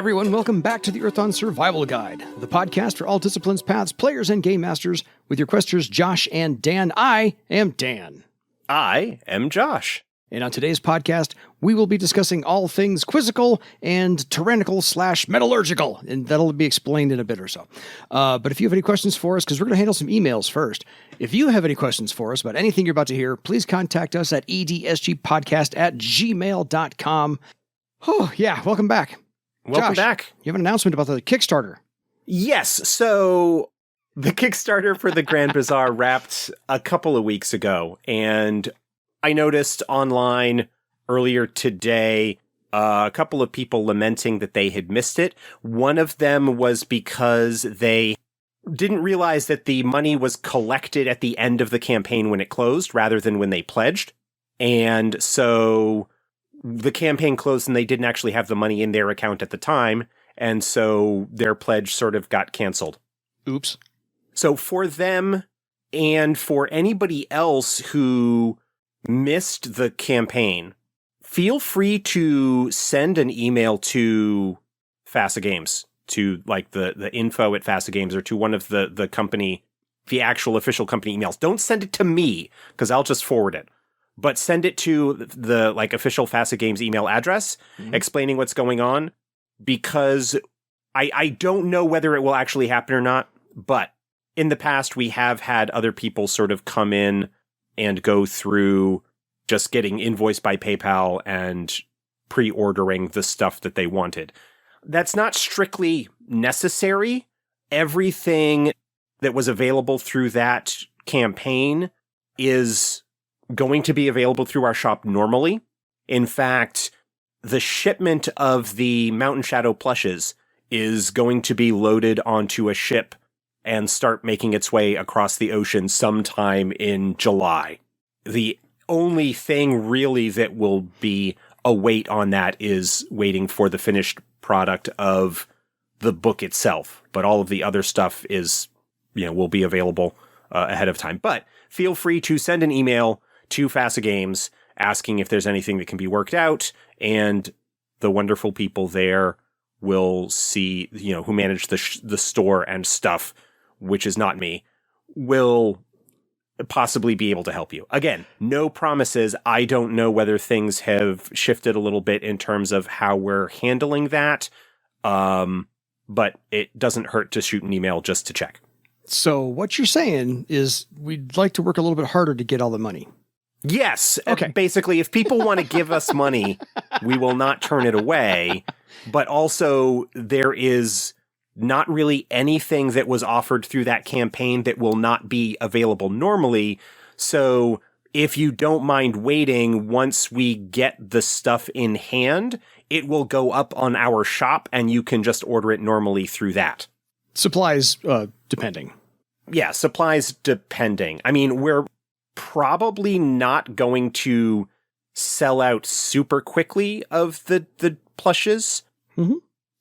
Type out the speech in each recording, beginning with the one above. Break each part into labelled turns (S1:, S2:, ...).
S1: everyone, welcome back to the Earthdawn Survival Guide, the podcast for all disciplines, paths, players, and game masters, with your questers Josh and Dan. I am Dan.
S2: I am Josh.
S1: And on today's podcast, we will be discussing all things quizzical and tyrannical/metallurgical, and that'll be explained in a bit or so. But if you have any questions for us, because we're going to handle some emails first, if you have any questions for us about anything you're about to hear, please contact us at edsgpodcast@gmail.com. Oh, yeah, welcome back.
S2: Welcome
S1: Josh,
S2: back.
S1: You have an announcement about the Kickstarter.
S2: Yes, so the Kickstarter for the Grand Bazaar wrapped a couple of weeks ago, and I noticed online earlier today a couple of people lamenting that they had missed it. One of them was because they didn't realize that the money was collected at the end of the campaign when it closed, rather than when they pledged. And so the campaign closed and they didn't actually have the money in their account at the time, and so their pledge sort of got canceled.
S1: Oops.
S2: So for them, and for anybody else who missed the campaign, feel free to send an email to FASA Games, to like the info at FASA Games, or to one of the company, the actual official company emails. Don't send it to me, because I'll just forward it. But send it to the like official FASA Games email address, explaining what's going on, because I don't know whether it will actually happen or not, but in the past we have had other people sort of come in and go through just getting invoiced by PayPal and pre-ordering the stuff that they wanted. That's not strictly necessary. Everything that was available through that campaign is going to be available through our shop normally. In fact, the shipment of the Mountain Shadow plushes is going to be loaded onto a ship and start making its way across the ocean sometime in July. The only thing really that will be a wait on that is waiting for the finished product of the book itself. But all of the other stuff is, will be available ahead of time. But feel free to send an email to FASA Games asking if there's anything that can be worked out, and the wonderful people there will see, who manage the store and stuff, which is not me, will possibly be able to help you. Again, no promises. I don't know whether things have shifted a little bit in terms of how we're handling that, but it doesn't hurt to shoot an email just to check.
S1: So what you're saying is we'd like to work a little bit harder to get all the money.
S2: Yes.
S1: Okay.
S2: Basically, if people want to give us money, we will not turn it away. But also, there is not really anything that was offered through that campaign that will not be available normally. So if you don't mind waiting, once we get the stuff in hand, it will go up on our shop and you can just order it normally through that.
S1: Supplies, depending.
S2: Yeah, supplies depending. I mean, we're probably not going to sell out super quickly of the plushes.
S1: Mm-hmm.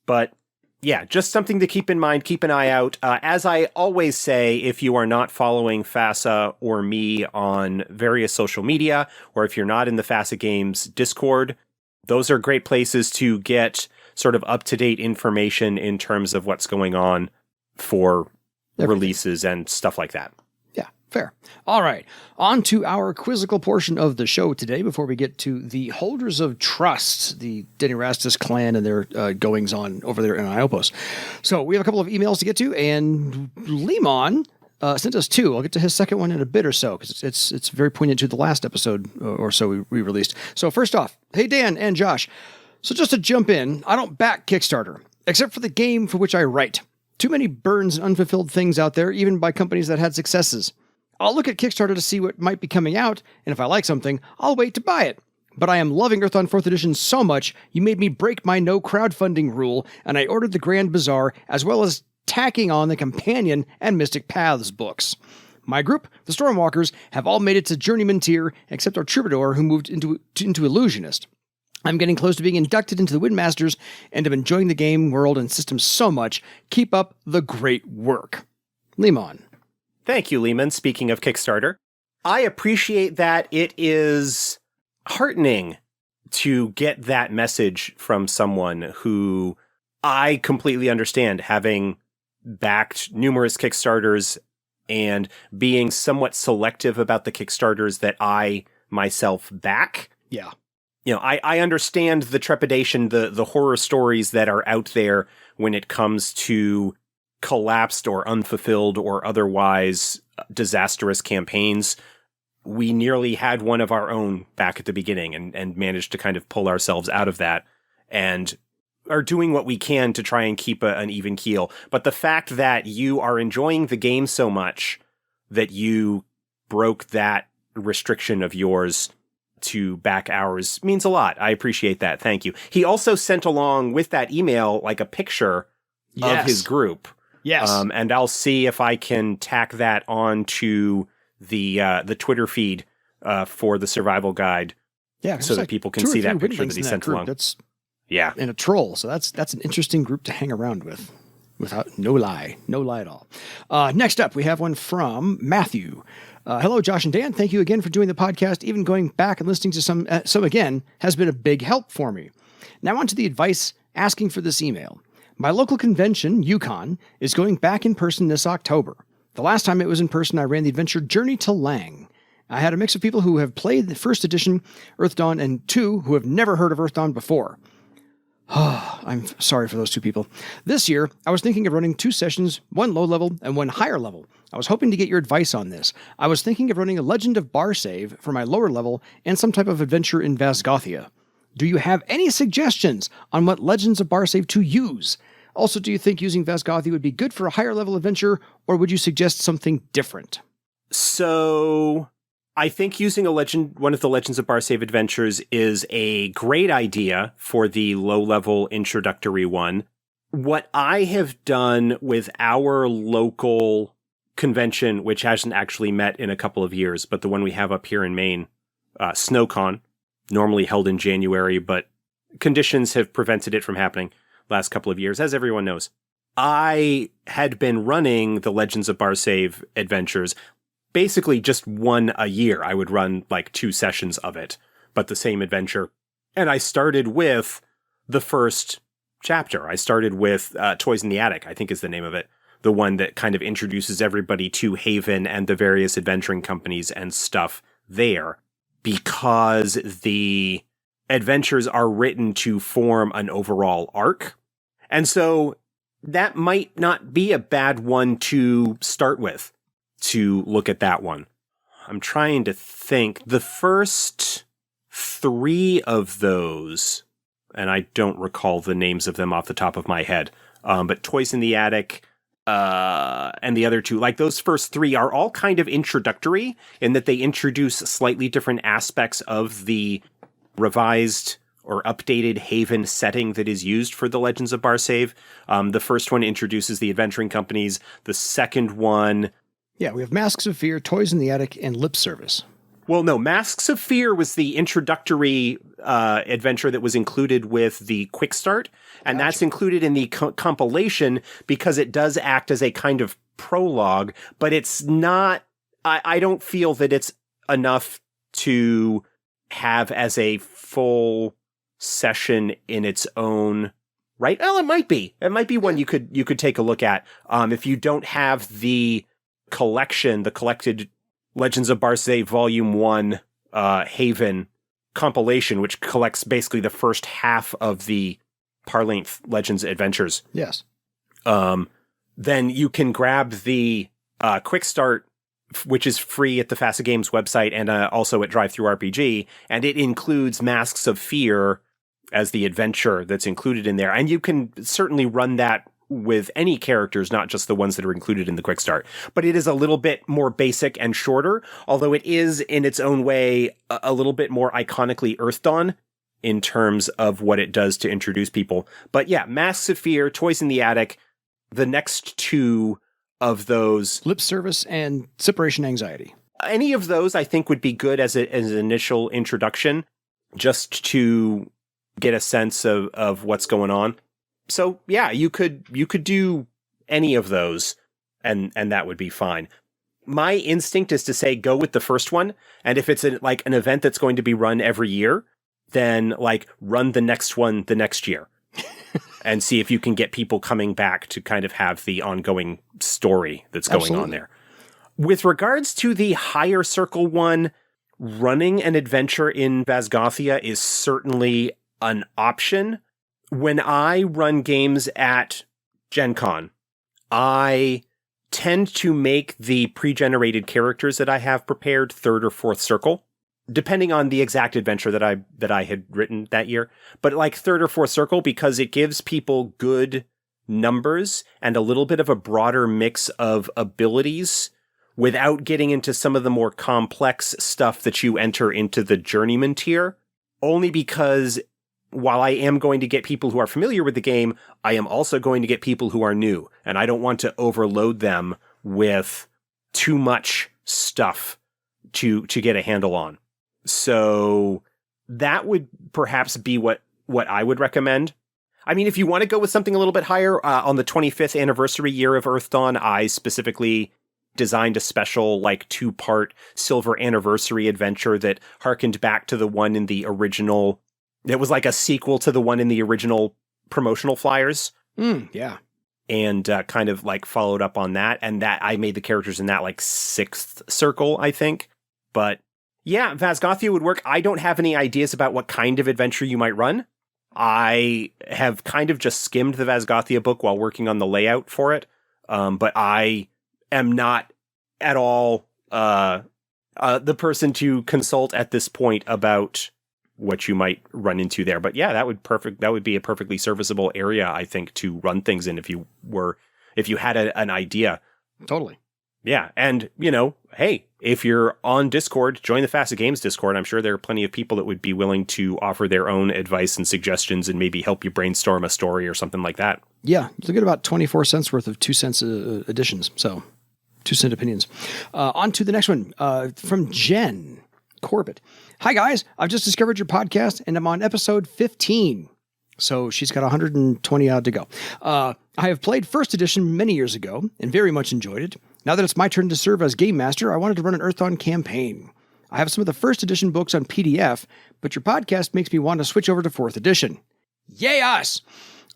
S2: But yeah, just something to keep in mind. Keep an eye out. As I always say, if you are not following FASA or me on various social media, or if you're not in the FASA Games Discord, those are great places to get sort of up-to-date information in terms of what's going on for releases and stuff like that.
S1: Fair. All right. On to our quizzical portion of the show today before we get to the Holders of Trust, the Denny Rastus clan and their goings-on over there in Iopos. So we have a couple of emails to get to, and Lemon sent us two. I'll get to his second one in a bit or so, because it's very poignant to the last episode or so we released. So first off, hey, Dan and Josh. So just to jump in, I don't back Kickstarter, except for the game for which I write. Too many burns and unfulfilled things out there, even by companies that had successes. I'll look at Kickstarter to see what might be coming out, and if I like something, I'll wait to buy it. But I am loving Earthdawn 4th Edition so much, you made me break my no crowdfunding rule, and I ordered the Grand Bazaar, as well as tacking on the Companion and Mystic Paths books. My group, the Stormwalkers, have all made it to Journeyman tier, except our Troubadour, who moved into Illusionist. I'm getting close to being inducted into the Windmasters, and am enjoying the game, world, and system so much. Keep up the great work. Lemon.
S2: Thank you, Lehman. Speaking of Kickstarter, I appreciate that. It is heartening to get that message from someone who I completely understand, having backed numerous Kickstarters and being somewhat selective about the Kickstarters that I myself back.
S1: Yeah.
S2: You know, I understand the trepidation, the horror stories that are out there when it comes to collapsed or unfulfilled or otherwise disastrous campaigns. We nearly had one of our own back at the beginning and managed to kind of pull ourselves out of that and are doing what we can to try and keep an even keel. But the fact that you are enjoying the game so much that you broke that restriction of yours to back hours means a lot. I appreciate that. Thank you. He also sent along with that email like a picture of his group.
S1: Yes.
S2: And I'll see if I can tack that on to the Twitter feed for the survival guide.
S1: Yeah,
S2: so that people can see that picture that he sent along.
S1: That's and a troll. So that's an interesting group to hang around with. Without no lie at all. Next up, we have one from Matthew. Hello, Josh and Dan. Thank you again for doing the podcast. Even going back and listening to some again has been a big help for me. Now on to the advice asking for this email. My local convention, Yukon, is going back in person this October. The last time it was in person, I ran the adventure Journey to Lang. I had a mix of people who have played the first edition Earthdawn and two who have never heard of Earthdawn before. I'm sorry for those two people. This year, I was thinking of running 2 sessions, one low level and one higher level. I was hoping to get your advice on this. I was thinking of running a Legend of Barsave for my lower level and some type of adventure in Vasgothia. Do you have any suggestions on what Legends of Barsave to use? Also, do you think using Vasgothia would be good for a higher level adventure, or would you suggest something different?
S2: So I think using one of the Legends of Barsave adventures is a great idea for the low-level introductory one. What I have done with our local convention, which hasn't actually met in a couple of years, but the one we have up here in Maine, SnowCon, normally held in January, but conditions have prevented it from happening last couple of years, as everyone knows. I had been running the Legends of Barsave adventures basically just one a year. I would run like 2 sessions of it, but the same adventure. And I started with the first chapter. I started with Toys in the Attic, I think is the name of it. The one that kind of introduces everybody to Haven and the various adventuring companies and stuff there, because the adventures are written to form an overall arc. And so that might not be a bad one to start with, to look at that one. I'm trying to think. The first 3 of those, and I don't recall the names of them off the top of my head, but Toys in the Attic and the other 2, like those first 3 are all kind of introductory in that they introduce slightly different aspects of the revised or updated Haven setting that is used for the Legends of Barsave. The first one introduces the adventuring companies. The second one...
S1: Yeah, we have Masks of Fear, Toys in the Attic, and Lip Service.
S2: Well, no, Masks of Fear was the introductory adventure that was included with the Quick Start, and that's included in the compilation because it does act as a kind of prologue, but it's not... I don't feel that it's enough to have as a full session in its own right. Well, it might be one you could take a look at. If you don't have the collected Legends of Barsave Volume 1 Haven compilation, which collects basically the first half of the par-length Legends adventures.
S1: Yes.
S2: Then you can grab the Quick Start, which is free at the FASA Games website and also at DriveThruRPG, and it includes Masks of Fear as the adventure that's included in there. And you can certainly run that with any characters, not just the ones that are included in the Quick Start. But it is a little bit more basic and shorter, although it is in its own way a little bit more iconically Earthdawn in terms of what it does to introduce people. But yeah, Masks of Fear, Toys in the Attic, the next 2 of those...
S1: Lip Service and Separation Anxiety.
S2: Any of those I think would be good as an initial introduction, just to get a sense of what's going on. So yeah, you could do any of those and that would be fine. My instinct is to say go with the first one, and if it's an event that's going to be run every year, then run the next one the next year. and see if you can get people coming back to kind of have the ongoing story that's going on there. With regards to the higher circle one, running an adventure in Vasgothia is certainly an option. When I run games at Gen Con, I tend to make the pre-generated characters that I have prepared third or fourth circle, depending on the exact adventure that I had written that year. But like third or fourth circle, because it gives people good numbers and a little bit of a broader mix of abilities without getting into some of the more complex stuff that you enter into the journeyman tier. Only because while I am going to get people who are familiar with the game, I am also going to get people who are new, and I don't want to overload them with too much stuff to get a handle on. So that would perhaps be what I would recommend. I mean, if you want to go with something a little bit higher, on the 25th anniversary year of Earthdawn, I specifically designed a special, like, 2-part silver anniversary adventure that harkened back to the one in the original. It was like a sequel to the one in the original promotional flyers.
S1: Yeah.
S2: And kind of like followed up on that. And that I made the characters in that like 6th circle, I think. But yeah, Vasgothia would work. I don't have any ideas about what kind of adventure you might run. I have kind of just skimmed the Vasgothia book while working on the layout for it. But I am not at all the person to consult at this point about what you might run into there. But yeah, that would be a perfectly serviceable area, I think, to run things in if you had an idea.
S1: Totally.
S2: Yeah. And, hey, if you're on Discord, join the Facet Games Discord. I'm sure there are plenty of people that would be willing to offer their own advice and suggestions and maybe help you brainstorm a story or something like that.
S1: Yeah. You get about 24 cents worth of 2 cents editions. So 2 cent opinions. On to the next one from Jen Corbett. Hi, guys. I've just discovered your podcast, and I'm on episode 15. So she's got 120 odd to go. I have played first edition many years ago and very much enjoyed it. Now that it's my turn to serve as game master, I wanted to run an Earthdawn campaign. I have some of the first edition books on PDF, but your podcast makes me want to switch over to 4th edition. Yay us!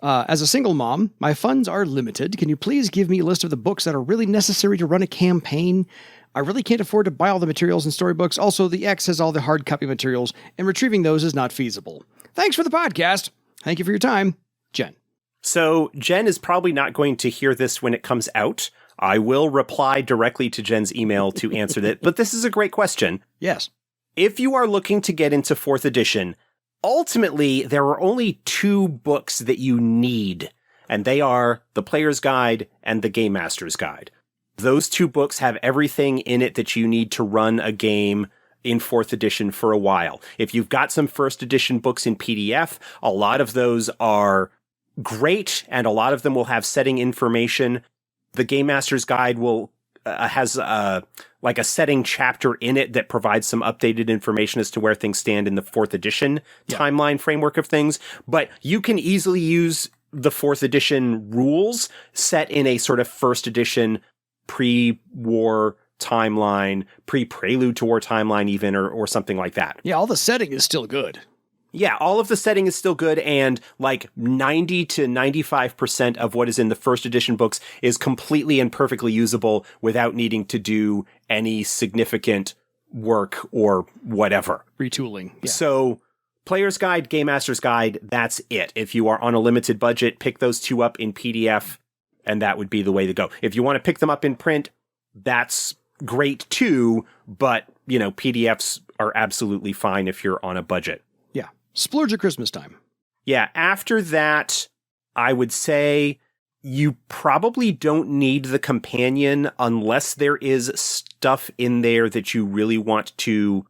S1: As a single mom, my funds are limited. Can you please give me a list of the books that are really necessary to run a campaign? I really can't afford to buy all the materials and storybooks. Also, the X has all the hard copy materials, and retrieving those is not feasible. Thanks for the podcast. Thank you for your time, Jen.
S2: So Jen is probably not going to hear this when it comes out. I will reply directly to Jen's email to answer that, but this is a great question.
S1: Yes.
S2: If you are looking to get into 4th edition, ultimately, there are only 2 books that you need, and they are the Player's Guide and the Game Master's Guide. Those 2 books have everything in it that you need to run a game in 4th edition for a while. If you've got some 1st edition books in PDF, a lot of those are great, and a lot of them will have setting information. The Game Master's Guide has like a setting chapter in it that provides some updated information as to where things stand in the 4th edition timeline framework of things. But you can easily use the 4th edition rules set in a sort of 1st edition pre-war timeline, pre-prelude to war timeline even, or something like that.
S1: Yeah, all the setting is still good.
S2: Yeah, all of the setting is still good, and like 90 to 95% of what is in the 1st edition books is completely and perfectly usable without needing to do any significant work or whatever.
S1: Retooling. Yeah.
S2: So, Player's Guide, Game Master's Guide, that's it. If you are on a limited budget, pick those 2 up in PDF, and that would be the way to go. If you want to pick them up in print, that's great too, but, PDFs are absolutely fine if you're on a budget.
S1: Yeah. Splurge at Christmas time.
S2: Yeah. After that, I would say you probably don't need the companion unless there is stuff in there that you really want to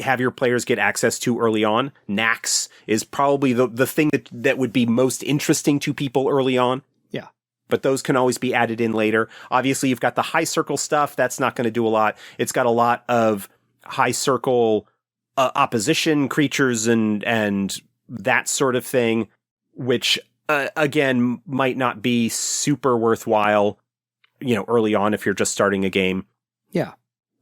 S2: have your players get access to early on. Knacks is probably the thing that would be most interesting to people early on.
S1: Yeah.
S2: But those can always be added in later. Obviously, you've got the high circle stuff. That's not going to do a lot. It's got a lot of high circle opposition creatures and that sort of thing, which, again, might not be super worthwhile, early on if you're just starting a game.
S1: Yeah.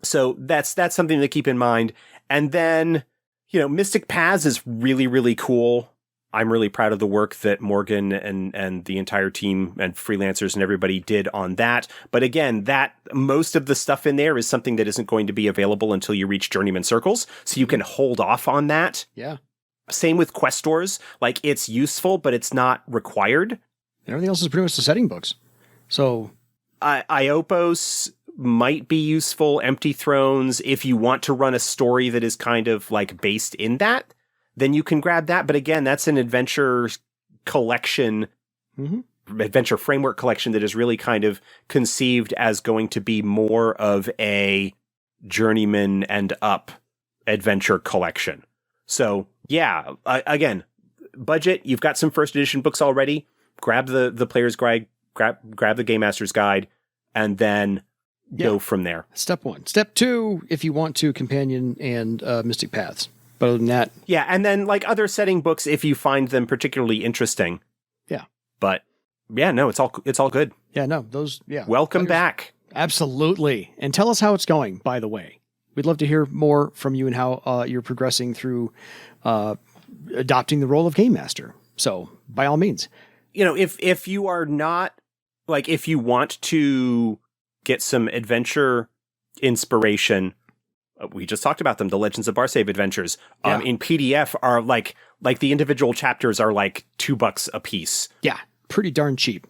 S2: So that's something to keep in mind. And then, Mystic Paths is really, really cool. I'm really proud of the work that Morgan and the entire team and freelancers and everybody did on that. But again, that most of the stuff in there is something that isn't going to be available until you reach Journeyman Circles. So you can hold off on that.
S1: Yeah.
S2: Same with quest stores. Like, it's useful, but it's not required.
S1: Everything else is pretty much the setting books. So
S2: Iopos might be useful. Empty Thrones, if you want to run a story that is kind of like based in that, then you can grab that. But again, that's an adventure collection, adventure framework collection that is really kind of conceived as going to be more of a Journeyman and up adventure collection. So yeah, again, budget, you've got some first edition books already. Grab the player's guide, grab the Game Master's Guide, and then go from there.
S1: Step 1. Step 2, if you want to, Companion and Mystic Paths. But other than that...
S2: Yeah, and then like other setting books if you find them particularly interesting.
S1: Yeah.
S2: But yeah, no, it's all good.
S1: Yeah, no, those... Yeah.
S2: Welcome back.
S1: Absolutely. And tell us how it's going, by the way. We'd love to hear more from you and how you're progressing through adopting the role of Game Master. So, by all means.
S2: You know, if you are not... Like, if you want to get some adventure inspiration... We just talked about them, the Legends of Barsave adventures. In PDF are like the individual chapters are like $2 a piece.
S1: Yeah, pretty darn cheap.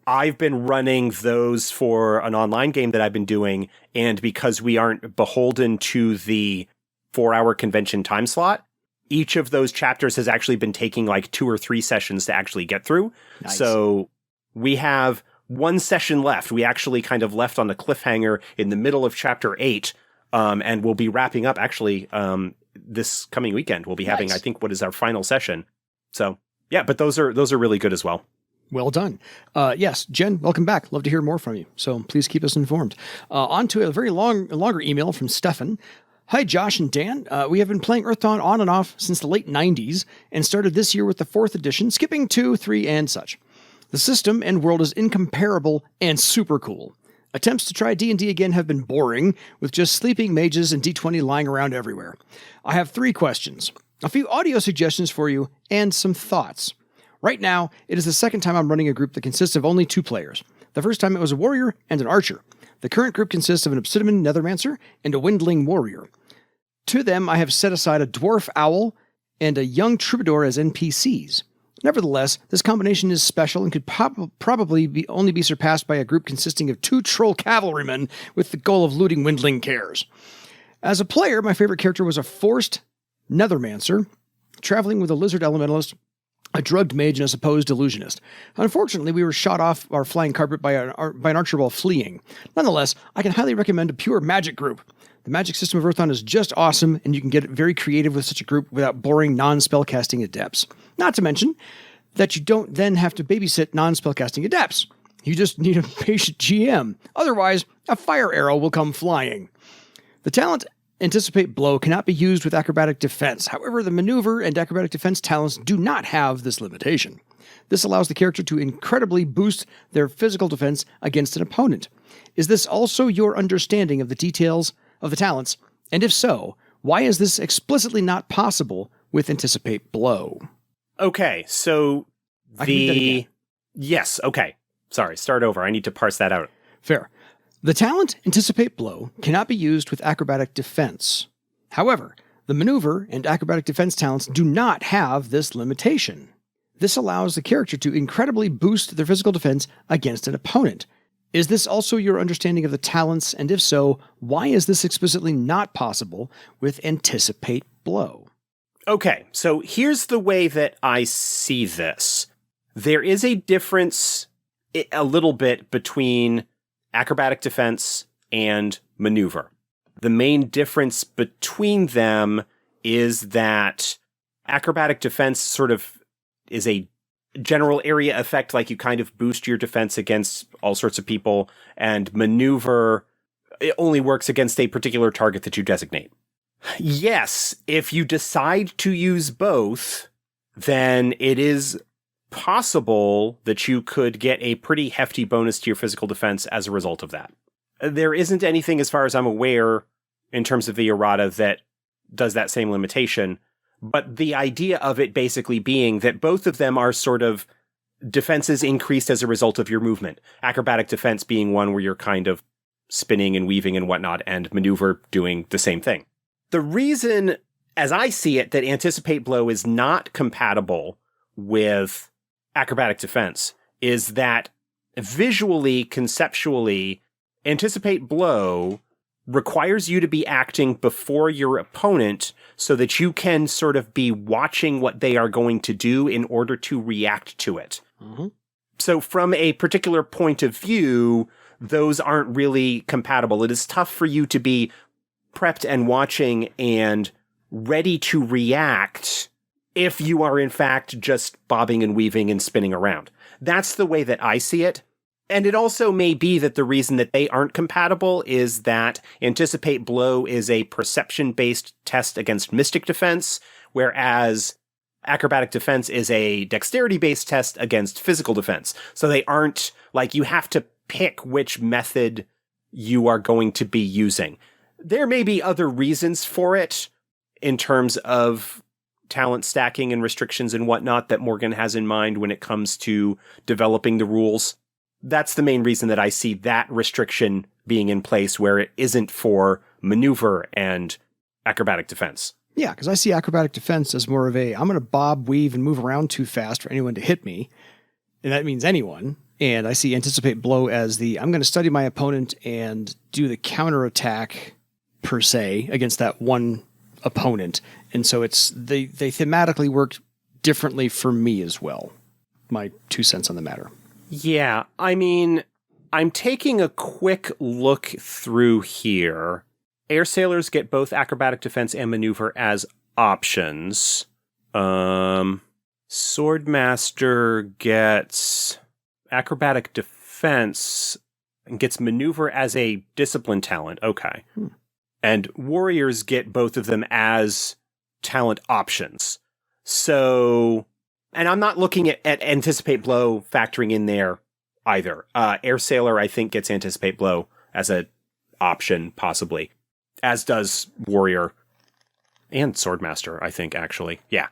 S2: I've been running those for an online game that I've been doing, and because we aren't beholden to the 4-hour convention time slot, each of those chapters has actually been taking like 2 or 3 sessions to actually get through.
S1: Nice. So
S2: we have 1 session left. We actually kind of left on a cliffhanger in the middle of chapter 8. And we'll be wrapping up actually this coming weekend. We'll be having, I think, what is our final session. So yeah, but those are really good as well.
S1: Well done. Yes, Jen, welcome back. Love to hear more from you. So please keep us informed. On to a very longer email from Stefan. Hi, Josh and Dan. We have been playing Earthdawn on and off since the late 90s and started this year with the 4th edition, skipping 2, 3, and such. The system and world is incomparable and super cool. Attempts to try D&D again have been boring, with just sleeping mages and D20 lying around everywhere. I have 3 questions, a few audio suggestions for you, and some thoughts. Right now, it is the second time I'm running a group that consists of only 2 players. The first time it was a warrior and an archer. The current group consists of an Obsidian Nethermancer and a Windling warrior. To them, I have set aside a dwarf owl and a young troubadour as NPCs. Nevertheless, this combination is special and could probably only be surpassed by a group consisting of 2 troll cavalrymen with the goal of looting Windling cares. As a player, my favorite character was a forced Nethermancer, traveling with a lizard elementalist, a drugged mage, and a supposed illusionist. Unfortunately, we were shot off our flying carpet by an archer while fleeing. Nonetheless, I can highly recommend a pure magic group. The magic system of Earthdawn is just awesome, and you can get very creative with such a group without boring non-spellcasting adepts. Not to mention that you don't then have to babysit non-spellcasting adepts. You just need a patient GM. Otherwise, a fire arrow will come flying. The talent Anticipate Blow cannot be used with Acrobatic Defense. However, the Maneuver and Acrobatic Defense talents do not have this limitation. This allows the character to incredibly boost their physical defense against an opponent. Is this also your understanding of the details of the talents? And if so, why is this explicitly not possible with Anticipate Blow?
S2: Okay, so Yes, okay. Sorry, start over. I need to parse that out.
S1: Fair. The talent Anticipate Blow cannot be used with Acrobatic Defense. However, the Maneuver and Acrobatic Defense talents do not have this limitation. This allows the character to incredibly boost their physical defense against an opponent. Is this also your understanding of the talents, and if so, why is this explicitly not possible with Anticipate Blow?
S2: Okay, so here's the way that I see this. There is a difference a little bit between Acrobatic Defense and Maneuver. The main difference between them is that Acrobatic Defense sort of is a general area effect, like you kind of boost your defense against all sorts of people, and Maneuver, it only works against a particular target that you designate. Yes, if you decide to use both, then it is possible that you could get a pretty hefty bonus to your physical defense as a result of that. There isn't anything, as far as I'm aware, in terms of the errata that does that same limitation, But the idea of it basically being that both of them are sort of defenses increased as a result of your movement. Acrobatic defense being one where you're kind of spinning and weaving and whatnot, and maneuver doing the same thing. The reason, as I see it, that Anticipate Blow is not compatible with Acrobatic Defense is that visually, conceptually, Anticipate Blow requires you to be acting before your opponent so that you can sort of be watching what they are going to do in order to react to it.
S1: Mm-hmm.
S2: So from a particular point of view, those aren't really compatible. It is tough for you to be prepped and watching and ready to react if you are in fact just bobbing and weaving and spinning around. That's the way that I see it. And it also may be that the reason that they aren't compatible is that Anticipate Blow is a perception-based test against Mystic Defense, whereas Acrobatic Defense is a dexterity-based test against physical defense. So they aren't, like, you have to pick which method you are going to be using. There may be other reasons for it in terms of talent stacking and restrictions and whatnot that Morgan has in mind when it comes to developing the rules. That's the main reason that I see that restriction being in place where it isn't for maneuver and acrobatic defense.
S1: Yeah, because I see acrobatic defense as more of a, I'm going to bob, weave, and move around too fast for anyone to hit me. And that means anyone. And I see Anticipate Blow as the, I'm going to study my opponent and do the counterattack per se against that one opponent. And so it's, they thematically work differently for me as well. My 2 cents on the matter.
S2: Yeah, I mean, I'm taking a quick look through here. Air Sailors get both acrobatic defense and maneuver as options. Swordmaster gets acrobatic defense and gets maneuver as a discipline talent. Okay. And Warriors get both of them as talent options. So, and I'm not looking at Anticipate Blow factoring in there either. Air Sailor, I think, gets Anticipate Blow as a option, possibly. As does Warrior and Swordmaster, I think, actually. Yeah.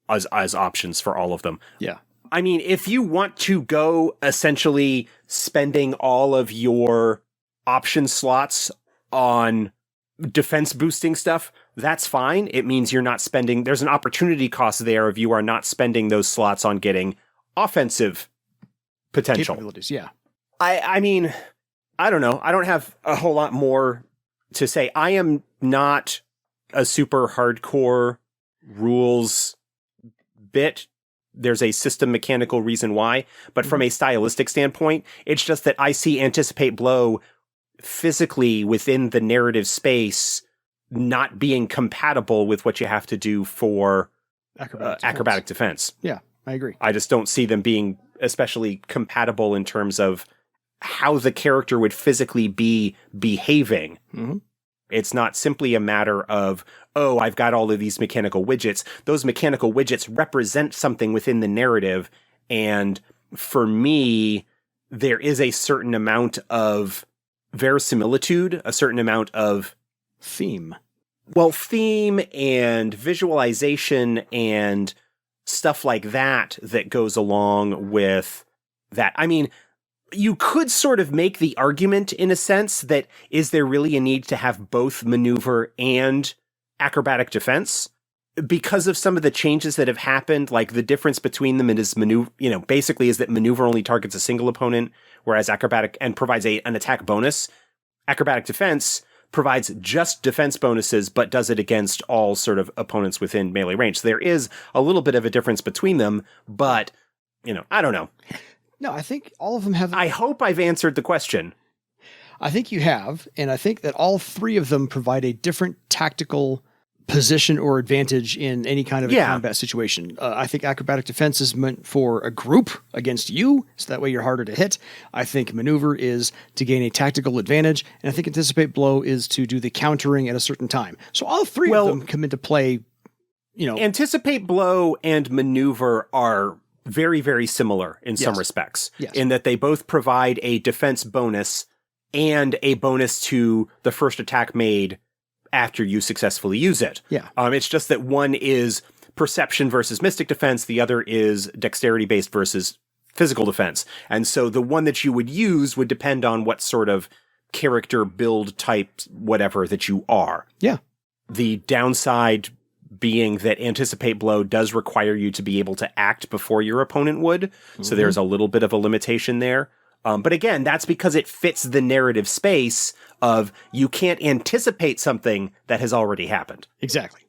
S2: As options for all of them.
S1: Yeah.
S2: I mean, if you want to go essentially spending all of your option slots on defense boosting stuff, that's fine. It means you're not spending, there's an opportunity cost there if you are not spending those slots on getting offensive potential.
S1: Capabilities, yeah.
S2: I mean, I don't know. I don't have a whole lot more to say. I am not a super hardcore rules bit. There's a system mechanical reason why, but from a stylistic standpoint, it's just that I see Anticipate Blow physically within the narrative space not being compatible with what you have to do for acrobatic defense.
S1: Yeah, I agree.
S2: I just don't see them being especially compatible in terms of how the character would physically be behaving.
S1: Mm-hmm.
S2: It's not simply a matter of, oh, I've got all of these mechanical widgets. Those mechanical widgets represent something within the narrative. And for me, there is a certain amount of verisimilitude, a certain amount of
S1: theme.
S2: Well, theme and visualization and stuff like that that goes along with that. I mean, you could sort of make the argument in a sense that is there really a need to have both maneuver and acrobatic defense? Because of some of the changes that have happened, like the difference between them is maneuver, basically is that maneuver only targets a single opponent, whereas acrobatic and provides an attack bonus. Acrobatic defense provides just defense bonuses, but does it against all sort of opponents within melee range. So there is a little bit of a difference between them, but, I don't know.
S1: No, I think all of them have...
S2: I hope I've answered the question.
S1: I think you have, and I think that all three of them provide a different tactical position or advantage in any kind of a combat situation. I think acrobatic defense is meant for a group against you, so that way you're harder to hit. I think maneuver is to gain a tactical advantage, and I think anticipate blow is to do the countering at a certain time. So all three of them come into play,
S2: Anticipate blow and maneuver are very, very similar in some respects, in that they both provide a defense bonus and a bonus to the first attack made after you successfully use it.
S1: Yeah.
S2: It's just that one is perception versus mystic defense. The other is dexterity based versus physical defense. And so the one that you would use would depend on what sort of character build type, whatever that you are.
S1: Yeah.
S2: The downside being that anticipate blow does require you to be able to act before your opponent would. Mm-hmm. So there's a little bit of a limitation there. But again, that's because it fits the narrative space of you can't anticipate something that has already happened.
S1: Exactly.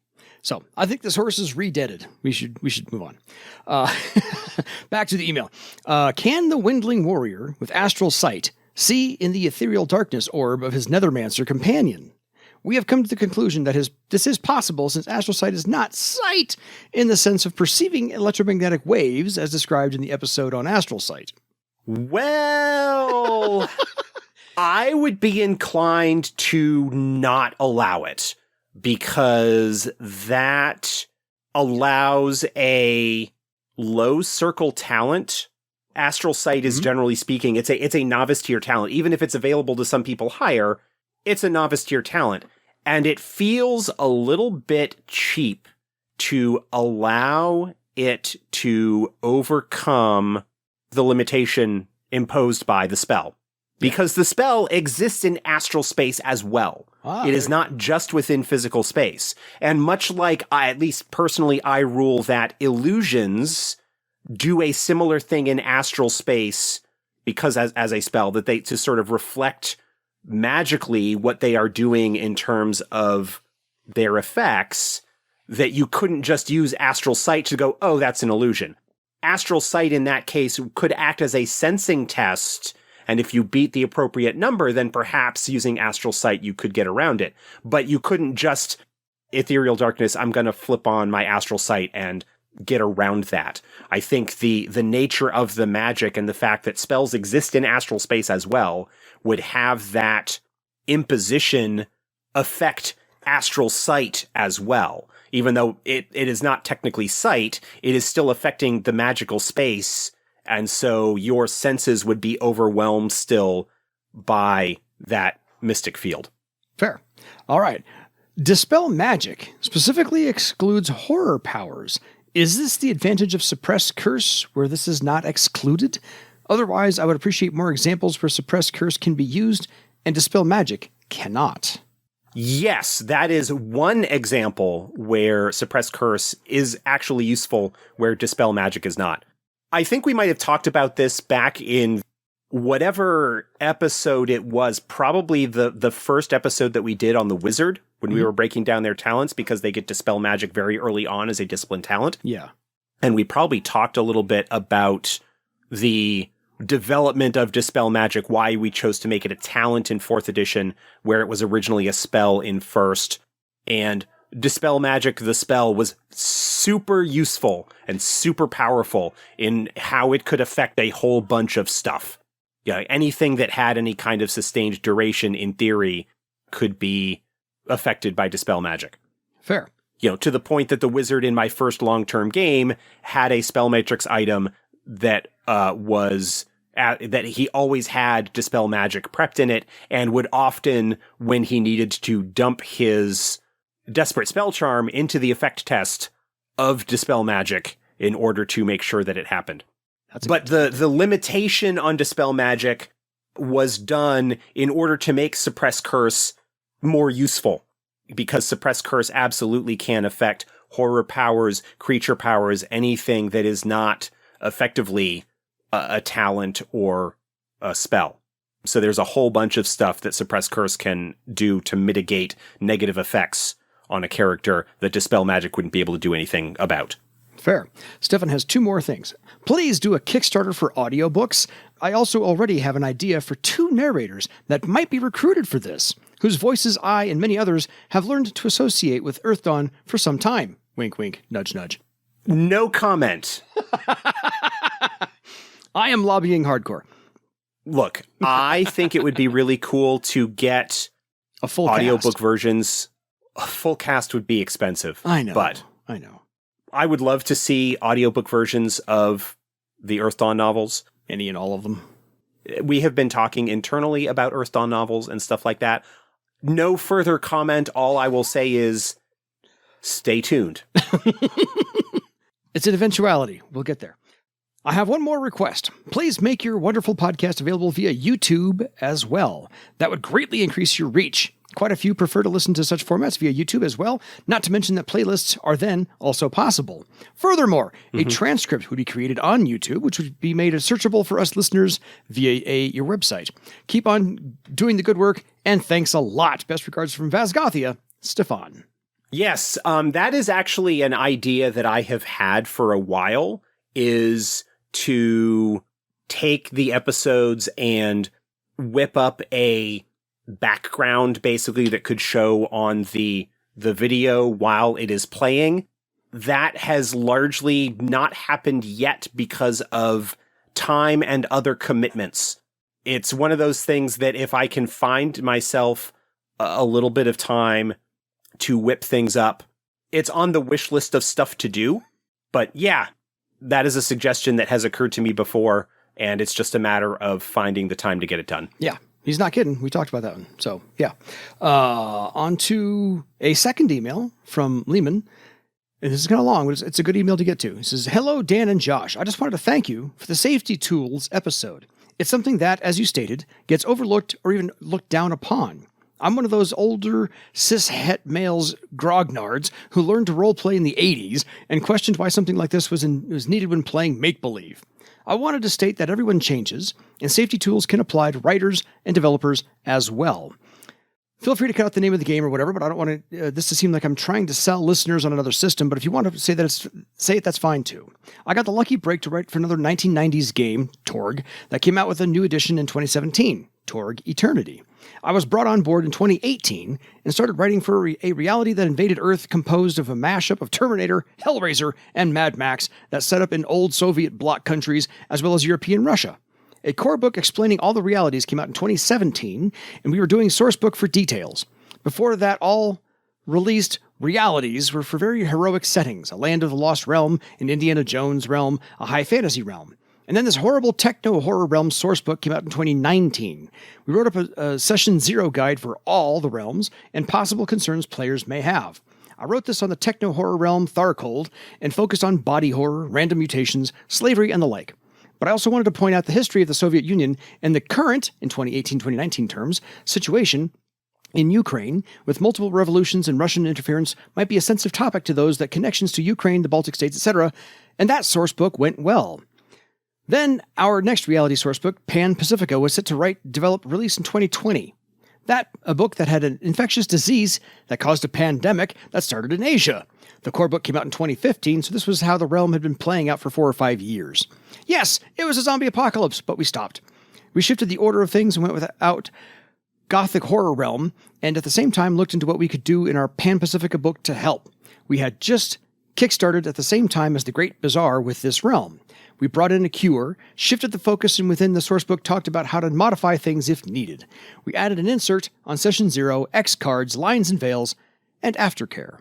S1: So I think this horse is re-deaded. We should move on. Back to the email. Can the Windling Warrior with Astral Sight see in the ethereal darkness orb of his Nethermancer companion? We have come to the conclusion that this is possible since Astral Sight is not sight in the sense of perceiving electromagnetic waves as described in the episode on Astral Sight.
S2: Well, I would be inclined to not allow it because that allows a low circle talent. Astral Sight is generally speaking, it's a novice tier talent. Even if it's available to some people higher, it's a novice tier talent. And it feels a little bit cheap to allow it to overcome the limitation imposed by the spell. Because the spell exists in astral space as well. It is not just within physical space. And much like at least personally, I rule that illusions do a similar thing in astral space because as a spell that they to sort of reflect magically what they are doing in terms of their effects, that you couldn't just use Astral Sight to go, oh, that's an illusion. Astral Sight in that case could act as a sensing test, and if you beat the appropriate number, then perhaps using Astral Sight you could get around it. But you couldn't just, Ethereal Darkness, I'm going to flip on my Astral Sight and get around that. I think the nature of the magic and the fact that spells exist in astral space as well would have that imposition affect Astral Sight as well. Even though it is not technically sight, it is still affecting the magical space, and so your senses would be overwhelmed still by that mystic field.
S1: Fair. All right. Dispel magic specifically excludes horror powers. Is this the advantage of Suppress Curse, where this is not excluded? Otherwise, I would appreciate more examples where Suppress Curse can be used and Dispel Magic cannot.
S2: Yes, that is one example where Suppress Curse is actually useful, where Dispel Magic is not. I think we might have talked about this back in whatever episode it was, probably the first episode that we did on the Wizard, when we were breaking down their talents, because they get Dispel Magic very early on as a discipline talent.
S1: Yeah.
S2: And we probably talked a little bit about the development of Dispel Magic, why we chose to make it a talent in 4th edition, where it was originally a spell in 1st. And Dispel Magic, the spell, was super useful and super powerful in how it could affect a whole bunch of stuff. Yeah, anything that had any kind of sustained duration, in theory, could be affected by Dispel Magic.
S1: Fair.
S2: You know, to the point that the Wizard in my first long-term game had a Spell Matrix item that that he always had Dispel Magic prepped in it, and would often, when he needed to dump his Desperate Spell Charm into the effect test of Dispel Magic in order to make sure that it happened. But the limitation on Dispel Magic was done in order to make Suppress Curse more useful, because Suppress Curse absolutely can affect horror powers, creature powers, anything that is not effectively a talent or a spell. So there's a whole bunch of stuff that Suppress Curse can do to mitigate negative effects on a character that Dispel Magic wouldn't be able to do anything about.
S1: Fair. Stefan has 2 more things. Please do a Kickstarter for audiobooks. I also already have an idea for 2 narrators that might be recruited for this, whose voices I and many others have learned to associate with Earthdawn for some time. Wink, wink, nudge, nudge.
S2: No comment.
S1: I am lobbying hardcore.
S2: Look, I think it would be really cool to get
S1: a full
S2: audiobook
S1: cast.
S2: Versions. A full cast would be expensive.
S1: I know.
S2: But
S1: I know.
S2: I would love to see audiobook versions of the Earthdawn novels.
S1: Any and all of them.
S2: We have been talking internally about Earthdawn novels and stuff like that. no further comment. All I will say is stay tuned.
S1: It's an eventuality. We'll get there. I have one more request. Please make your wonderful podcast available via YouTube as well. That would greatly increase your reach. Quite a few prefer to listen to such formats via YouTube as well, not to mention that playlists are then also possible. Furthermore, a transcript would be created on YouTube, which would be made searchable for us listeners via your website. Keep on doing the good work, and thanks a lot. Best regards from Vazgothia, Stefan.
S2: Yes, that is actually an idea that I have had for a while, is to take the episodes and whip up a background basically that could show on the video while it is playing. That has largely not happened yet because of time and other commitments. It's one of those things that if I can find myself a little bit of time to whip things up, it's on the wish list of stuff to do. But yeah, that is a suggestion that has occurred to me before, and it's just a matter of finding the time to get it done.
S1: Yeah. He's not kidding. We talked about that one. So, yeah. On to a second email from Lehman. And this is kind of long, but it's a good email to get to. He says, "Hello, Dan and Josh. I just wanted to thank you for the Safety Tools episode. It's something that, as you stated, gets overlooked or even looked down upon. I'm one of those older cis-het males grognards who learned to roleplay in the 80s and questioned why something like this was needed when playing make-believe. I wanted to state that everyone changes, and safety tools can apply to writers and developers as well. Feel free to cut out the name of the game or whatever, but I don't want this to seem like I'm trying to sell listeners on another system, but if you want to say it, that's fine too. I got the lucky break to write for another 1990s game, Torg, that came out with a new edition in 2017, Torg Eternity. I was brought on board in 2018 and started writing for a reality that invaded Earth composed of a mashup of Terminator, Hellraiser, and Mad Max that set up in old Soviet bloc countries as well as European Russia. A core book explaining all the realities came out in 2017, and we were doing source book for details. Before that, all released realities were for very heroic settings, a land of the lost realm, an Indiana Jones realm, a high fantasy realm. And then this horrible techno-horror realm source book came out in 2019. We wrote up a Session 0 guide for all the realms and possible concerns players may have. I wrote this on the techno-horror realm Tharcold and focused on body horror, random mutations, slavery, and the like. But I also wanted to point out the history of the Soviet Union and the current, in 2018-2019 terms, situation in Ukraine, with multiple revolutions and Russian interference, might be a sensitive topic to those that connections to Ukraine, the Baltic states, etc., and that source book went well. Then our next reality sourcebook, Pan Pacifica, was set to write, develop, release in 2020. That, a book that had an infectious disease that caused a pandemic that started in Asia. The core book came out in 2015, so this was how the realm had been playing out for 4 or 5 years. Yes, it was a zombie apocalypse, but we stopped. We shifted the order of things and went without Gothic horror realm, and at the same time looked into what we could do in our Pan Pacifica book to help. We had just kickstarted at the same time as the Great Bazaar with this realm. We brought in a cure, shifted the focus, and within the sourcebook talked about how to modify things if needed. We added an insert on Session 0, X cards, lines and veils, and aftercare.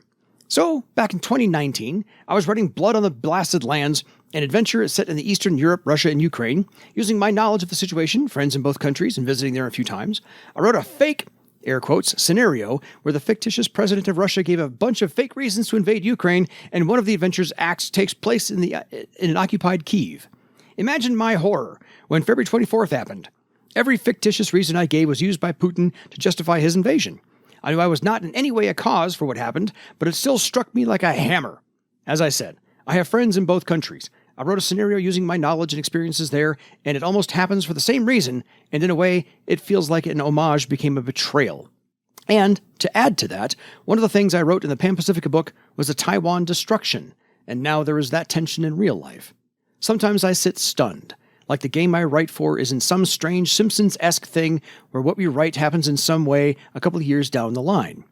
S1: So, back in 2019, I was writing Blood on the Blasted Lands, an adventure set in the Eastern Europe, Russia, and Ukraine. Using my knowledge of the situation, friends in both countries, and visiting there a few times, I wrote a fake, air quotes, scenario where the fictitious president of Russia gave a bunch of fake reasons to invade Ukraine, and one of the adventure's acts takes place in an occupied Kyiv. Imagine my horror when February 24th happened. Every fictitious reason I gave was used by Putin to justify his invasion. I knew I was not in any way a cause for what happened, but it still struck me like a hammer. As I said, I have friends in both countries. I wrote a scenario using my knowledge and experiences there, and it almost happens for the same reason, and in a way, it feels like an homage became a betrayal. And, to add to that, one of the things I wrote in the Pan Pacifica book was a Taiwan destruction, and now there is that tension in real life. Sometimes I sit stunned, like the game I write for is in some strange Simpsons-esque thing where what we write happens in some way a couple of years down the line.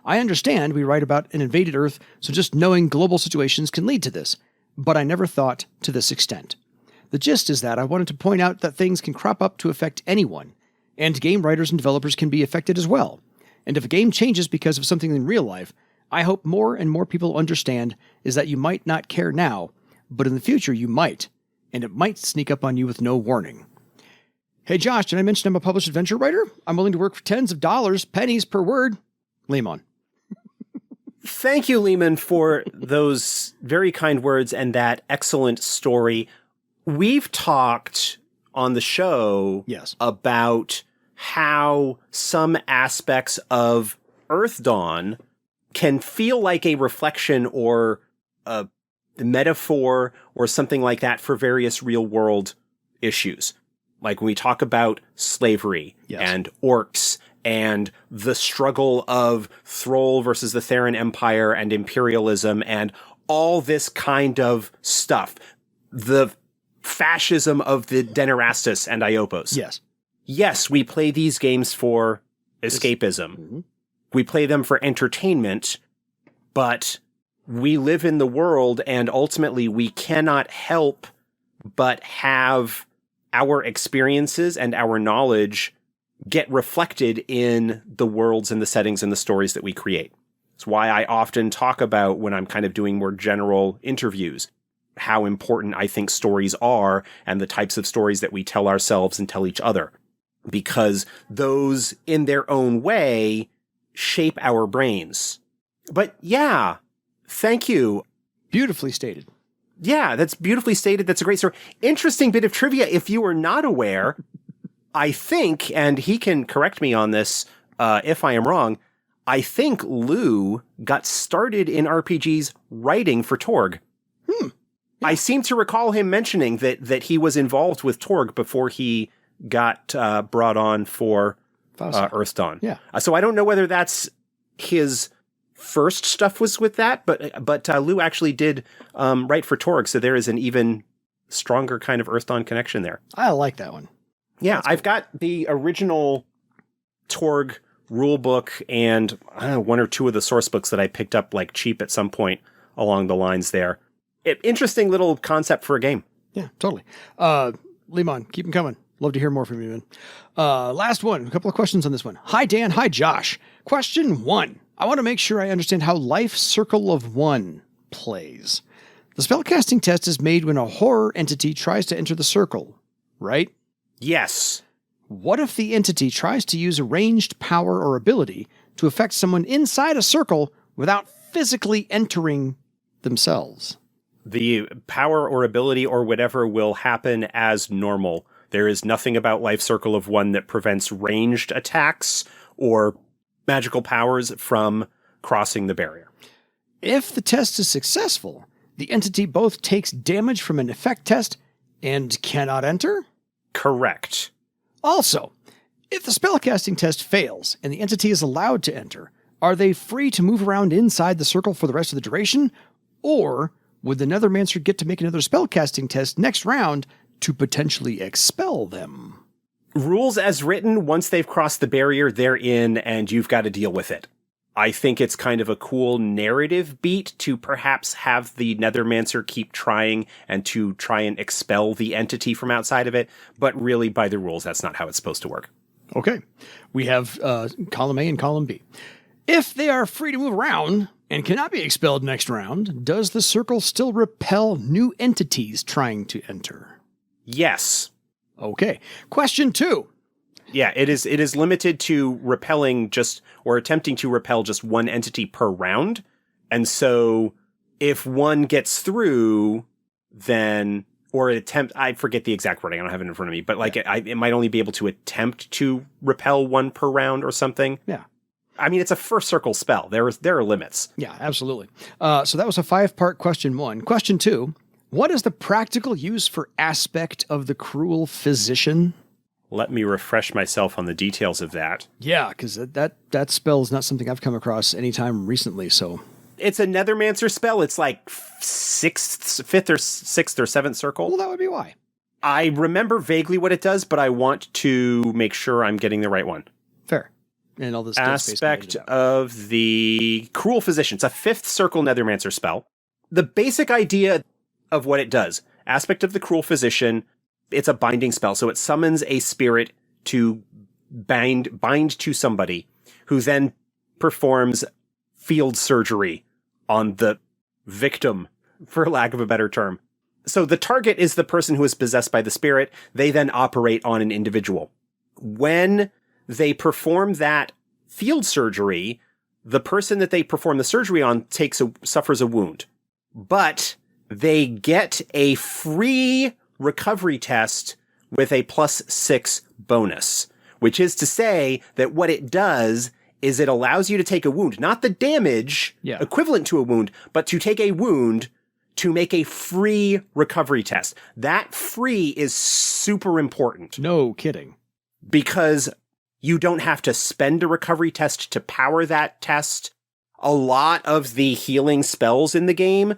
S1: I understand we write about an invaded Earth, so just knowing global situations can lead to this, but I never thought to this extent. The gist is that I wanted to point out that things can crop up to affect anyone, and game writers and developers can be affected as well. And if a game changes because of something in real life, I hope more and more people understand is that you might not care now, but in the future you might, and it might sneak up on you with no warning. Hey, Josh, did I mention I'm a published adventure writer? I'm willing to work for tens of dollars, pennies per word. Lemon.
S2: Thank you, Lehman, for those very kind words and that excellent story. We've talked on the show about how some aspects of Earthdawn can feel like a reflection or a metaphor or something like that for various real world issues. Like when we talk about slavery and orcs and the struggle of Thrall versus the Theran Empire and imperialism and all this kind of stuff. The fascism of the Denerastus and Iopos. Yes, we play these games for escapism. Mm-hmm. We play them for entertainment, but we live in the world and ultimately we cannot help but have our experiences and our knowledge get reflected in the worlds and the settings and the stories that we create. It's why I often talk about, when I'm kind of doing more general interviews, how important I think stories are and the types of stories that we tell ourselves and tell each other. Because those, in their own way, shape our brains. But yeah, thank you.
S1: Beautifully stated.
S2: Yeah, that's beautifully stated. That's a great story. Interesting bit of trivia. If you were not aware, I think, and he can correct me on this if I am wrong, I think Lou got started in RPGs writing for Torg.
S1: Yeah.
S2: I seem to recall him mentioning that he was involved with Torg before he got brought on for Earthdawn.
S1: Yeah.
S2: So I don't know whether that's his first stuff was with that, but Lou actually did write for Torg, so there is an even stronger kind of Earthdawn connection there.
S1: I like that one.
S2: Yeah, cool. I've got the original Torg rulebook and one or two of the source books that I picked up like cheap at some point along the lines there. Interesting little concept for a game.
S1: Yeah, totally. Lemon, keep them coming. Love to hear more from you, man. Last one. A couple of questions on this one. Hi, Dan. Hi, Josh. Question 1. I want to make sure I understand how Life Circle of One plays. The spellcasting test is made when a horror entity tries to enter the circle, right?
S2: Yes.
S1: What if the entity tries to use a ranged power or ability to affect someone inside a circle without physically entering themselves?
S2: The power or ability or whatever will happen as normal. There is nothing about Life Circle of One that prevents ranged attacks or magical powers from crossing the barrier.
S1: If the test is successful, the entity both takes damage from an effect test and cannot enter?
S2: Correct.
S1: Also, if the spellcasting test fails and the entity is allowed to enter, are they free to move around inside the circle for the rest of the duration? Or would the Nethermancer get to make another spellcasting test next round to potentially expel them?
S2: Rules as written, once they've crossed the barrier, they're in and you've got to deal with it. I think it's kind of a cool narrative beat to perhaps have the Nethermancer keep trying and to try and expel the entity from outside of it, but really by the rules, that's not how it's supposed to work.
S1: Okay. We have column A and column B. If they are free to move around and cannot be expelled next round, does the circle still repel new entities trying to enter?
S2: Yes.
S1: Okay. Question 2.
S2: Yeah, it is limited to repelling or attempting to repel just one entity per round. And so if one gets through, then, I forget the exact wording, I don't have it in front of me, but it might only be able to attempt to repel one per round or something.
S1: Yeah.
S2: I mean, it's a first circle spell. There are limits.
S1: Yeah, absolutely. So that was a 5-part question 1. Question 2. What is the practical use for aspect of the cruel physician?
S2: Let me refresh myself on the details of that.
S1: Yeah, because that spell is not something I've come across anytime recently, so.
S2: It's a Nethermancer spell. It's like 5th or 6th or 7th circle.
S1: Well, that would be why.
S2: I remember vaguely what it does, but I want to make sure I'm getting the right one.
S1: Fair. And all this
S2: aspect of the Cruel Physician. It's a 5th circle Nethermancer spell. The basic idea of what it does. Aspect of the Cruel Physician. It's a binding spell, so it summons a spirit to bind to somebody who then performs field surgery on the victim, for lack of a better term. So the target is the person who is possessed by the spirit. They then operate on an individual. When they perform that field surgery, the person that they perform the surgery on suffers a wound. But they get a free recovery test with a +6 bonus, which is to say that what it does is it allows you to take a wound, not the damage equivalent to a wound, but to take a wound to make a free recovery test. That free is super important.
S1: No kidding.
S2: Because you don't have to spend a recovery test to power that test. A lot of the healing spells in the game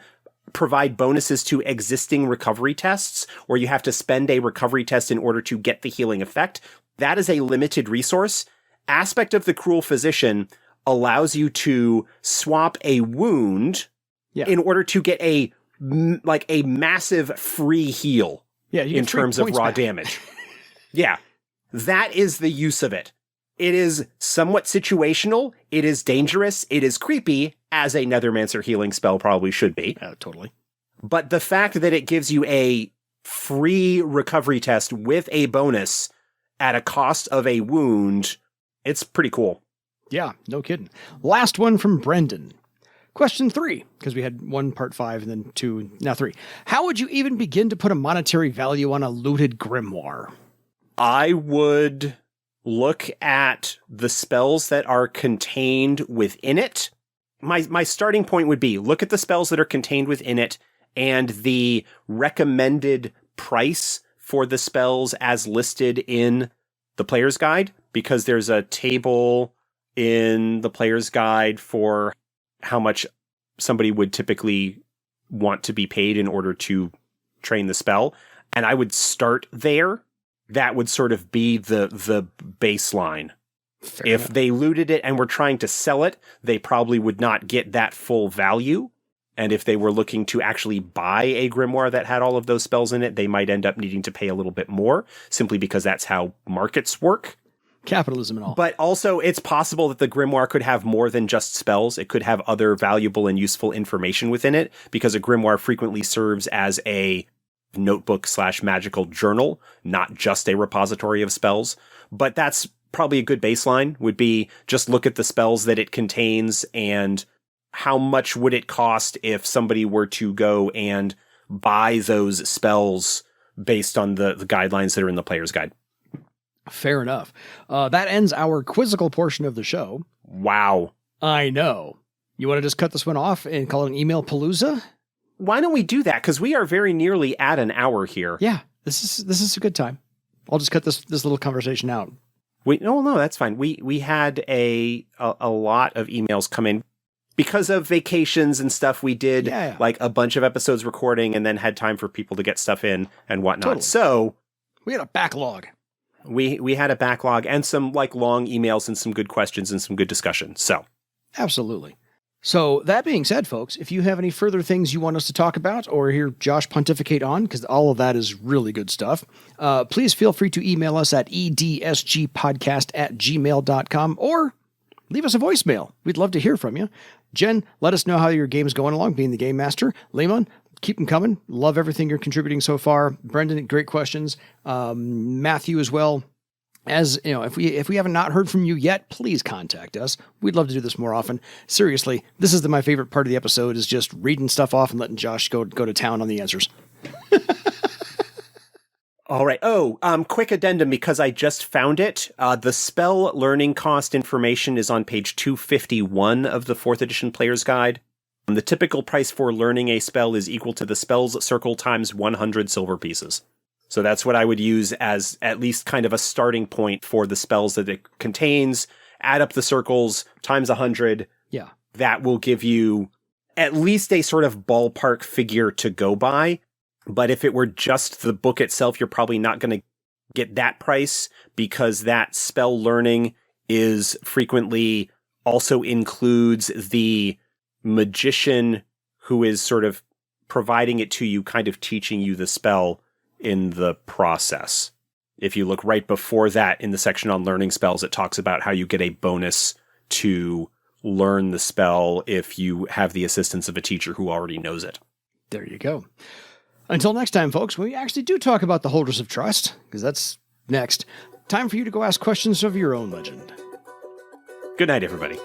S2: provide bonuses to existing recovery tests, or you have to spend a recovery test in order to get the healing effect. That is a limited resource. Aspect of the Cruel Physician allows you to swap a wound in order to get a massive free heal in terms of raw damage. Yeah. That is the use of it. It is somewhat situational. It is dangerous. It is creepy, as a Nethermancer healing spell probably should be.
S1: Totally.
S2: But the fact that it gives you a free recovery test with a bonus at a cost of a wound, it's pretty cool.
S1: Yeah, no kidding. Last one from Brendan. Question 3, because we had one part 5 and then 2, now 3. How would you even begin to put a monetary value on a looted grimoire?
S2: I would look at the spells that are contained within it. My starting point would be look at the spells that are contained within it and the recommended price for the spells as listed in the player's guide, because there's a table in the player's guide for how much somebody would typically want to be paid in order to train the spell. And I would start there. That would sort of be the baseline. Fair enough. If they looted it and were trying to sell it, they probably would not get that full value. And if they were looking to actually buy a grimoire that had all of those spells in it, they might end up needing to pay a little bit more, simply because that's how markets work.
S1: Capitalism and all.
S2: But also, it's possible that the grimoire could have more than just spells. It could have other valuable and useful information within it, because a grimoire frequently serves as a notebook/magical journal, not just a repository of spells. But that's probably a good baseline, would be just look at the spells that it contains and how much would it cost if somebody were to go and buy those spells based on the guidelines that are in the player's guide.
S1: Fair enough. That ends our quizzical portion of the show.
S2: Wow.
S1: I know. You want to just cut this one off and call it an email palooza?
S2: Why don't we do that? Because we are very nearly at an hour here.
S1: Yeah, this is a good time. I'll just cut this little conversation out.
S2: No, that's fine. We had a lot of emails come in. Because of vacations and stuff, we did like a bunch of episodes recording and then had time for people to get stuff in and whatnot.
S1: Totally.
S2: So
S1: we had a backlog.
S2: We had a backlog and some like long emails and some good questions and some good discussion. So
S1: absolutely. So that being said, folks, if you have any further things you want us to talk about or hear Josh pontificate on, because all of that is really good stuff, please feel free to email us at edsgpodcast@gmail.com or leave us a voicemail. We'd love to hear from you. Jen, let us know how your game's going along, being the game master. Lehman, keep them coming. Love everything you're contributing so far. Brendan, great questions. Matthew as well. As you know, if we haven't not heard from you yet, please contact us. We'd love to do this more often. Seriously, this is my favorite part of the episode, is just reading stuff off and letting Josh go to town on the answers.
S2: All right. Oh, quick addendum, because I just found it. The spell learning cost information is on page 251 of the 4th edition player's guide. The typical price for learning a spell is equal to the spell's circle times 100 silver pieces. So that's what I would use as at least kind of a starting point for the spells that it contains. Add up the circles times 100.
S1: Yeah.
S2: That will give you at least a sort of ballpark figure to go by. But if it were just the book itself, you're probably not going to get that price, because that spell learning is frequently also includes the magician who is sort of providing it to you, kind of teaching you the spell in the process. If you look right before that in the section on learning spells, it talks about how you get a bonus to learn the spell if you have the assistance of a teacher who already knows it.
S1: There you go. Until next time, folks, we actually do talk about the holders of trust, because that's next. Time for you to go ask questions of your own legend.
S2: Good night, everybody.